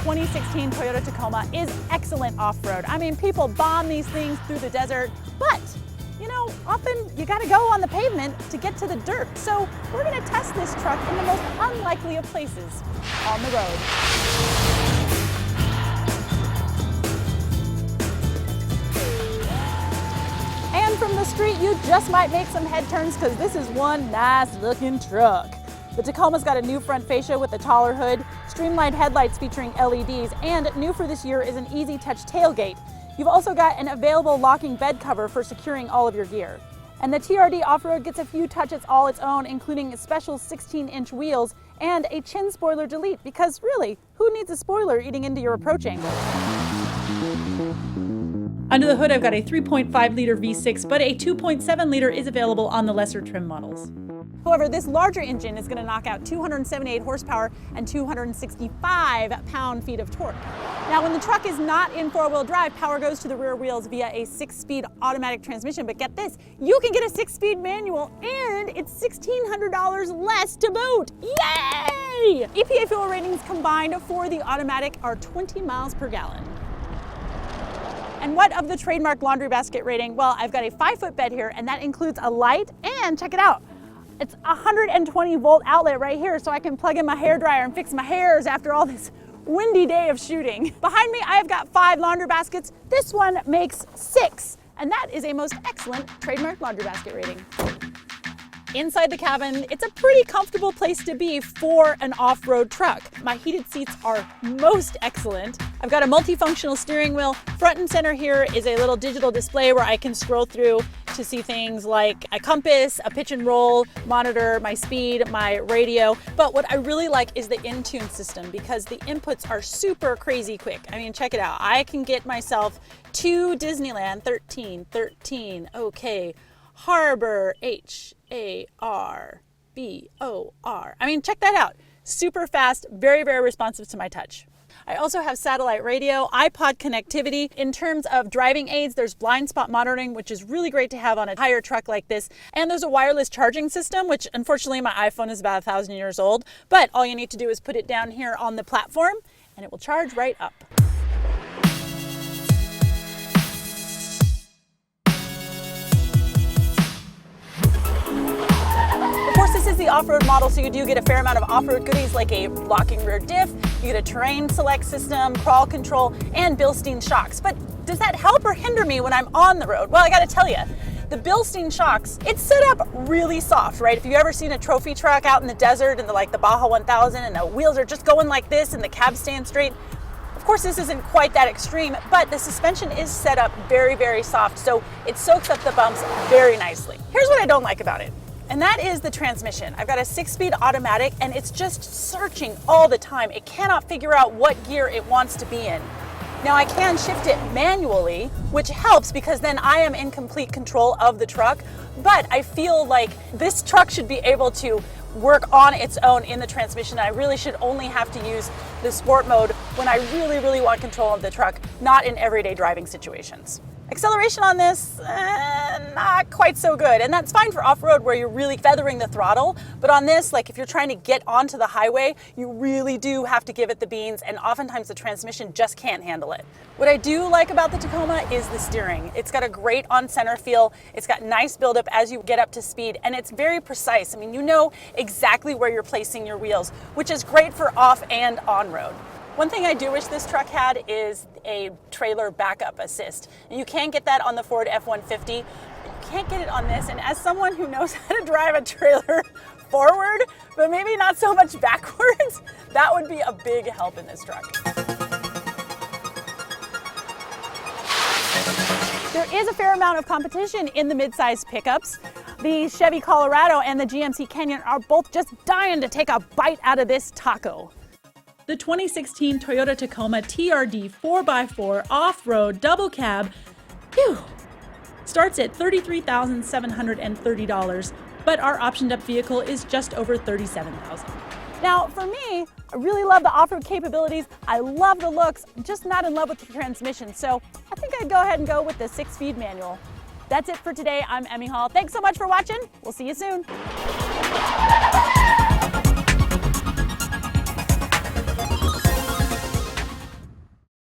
2016 Toyota Tacoma is excellent off-road. I mean, people bomb these things through the desert, but you know, often you gotta go on the pavement to get to the dirt. So we're gonna test this truck in the most unlikely of places, on the road. And from the street, you just might make some head turns because this is one nice looking truck. The Tacoma's got a new front fascia with a taller hood, streamlined headlights featuring LEDs, and new for this year is an easy touch tailgate. You've also got an available locking bed cover for securing all of your gear. And the TRD off-road gets a few touches all its own, including special 16-inch wheels and a chin spoiler delete, because really, who needs a spoiler eating into your approach angle? Under the hood, I've got a 3.5-liter V6, but a 2.7-liter is available on the lesser trim models. However, this larger engine is going to knock out 278 horsepower and 265 pound-feet of torque. Now, when the truck is not in four-wheel drive, power goes to the rear wheels via a 6-speed automatic transmission. But get this, you can get a 6-speed manual, and it's $1,600 less to boot. Yay! EPA fuel ratings combined for the automatic are 20 miles per gallon. And what of the trademark laundry basket rating? Well, I've got a 5-foot bed here, and that includes a light, and check it out. It's a 120-volt outlet right here, so I can plug in my hairdryer and fix my hairs after all this windy day of shooting. Behind me, I have got 5 laundry baskets. This one makes 6, and that is a most excellent trademark laundry basket rating. Inside the cabin, it's a pretty comfortable place to be for an off-road truck. My heated seats are most excellent. I've got a multifunctional steering wheel. Front and center here is a little digital display where I can scroll through to see things like a compass, a pitch and roll, monitor my speed, my radio. But what I really like is the InTune system because the inputs are super crazy quick. I mean, check it out. I can get myself to Disneyland, 13, okay. Harbor, H-A-R-B-O-R. I mean, check that out. Super fast, very, very responsive to my touch. I also have satellite radio, iPod connectivity. In terms of driving aids, there's blind spot monitoring, which is really great to have on a higher truck like this. And there's a wireless charging system, which unfortunately my iPhone is about 1,000 years old. But all you need to do is put it down here on the platform and it will charge right up. This is the off-road model, so you do get a fair amount of off-road goodies like a locking rear diff, you get a terrain select system, crawl control, and Bilstein shocks. But does that help or hinder me when I'm on the road? Well, I gotta tell you, the Bilstein shocks, it's set up really soft, right? If you've ever seen a trophy truck out in the desert and the Baja 1000 and the wheels are just going like this and the cab stands straight, of course, this isn't quite that extreme, but the suspension is set up very, very soft, so it soaks up the bumps very nicely. Here's what I don't like about it. And that is the transmission. I've got a 6-speed automatic and it's just searching all the time. It cannot figure out what gear it wants to be in. Now I can shift it manually, which helps because then I am in complete control of the truck, but I feel like this truck should be able to work on its own in the transmission. I really should only have to use the sport mode when I really, really want control of the truck, not in everyday driving situations. Acceleration on this, not quite so good. And that's fine for off-road where you're really feathering the throttle. But on this, like if you're trying to get onto the highway, you really do have to give it the beans. And oftentimes the transmission just can't handle it. What I do like about the Tacoma is the steering. It's got a great on-center feel. It's got nice buildup as you get up to speed. And it's very precise. I mean, you know exactly where you're placing your wheels, which is great for off and on-road. One thing I do wish this truck had is a trailer backup assist. And you can get that on the Ford F-150. You can't get it on this. And as someone who knows how to drive a trailer forward, but maybe not so much backwards, that would be a big help in this truck. There is a fair amount of competition in the mid-size pickups. The Chevy Colorado and the GMC Canyon are both just dying to take a bite out of this taco. The 2016 Toyota Tacoma TRD 4x4 off-road double cab, starts at $33,730, but our optioned up vehicle is just over $37,000. Now, for me, I really love the off-road capabilities. I love the looks, I'm just not in love with the transmission. So I think I'd go ahead and go with the 6-speed manual. That's it for today. I'm Emmy Hall. Thanks so much for watching. We'll see you soon.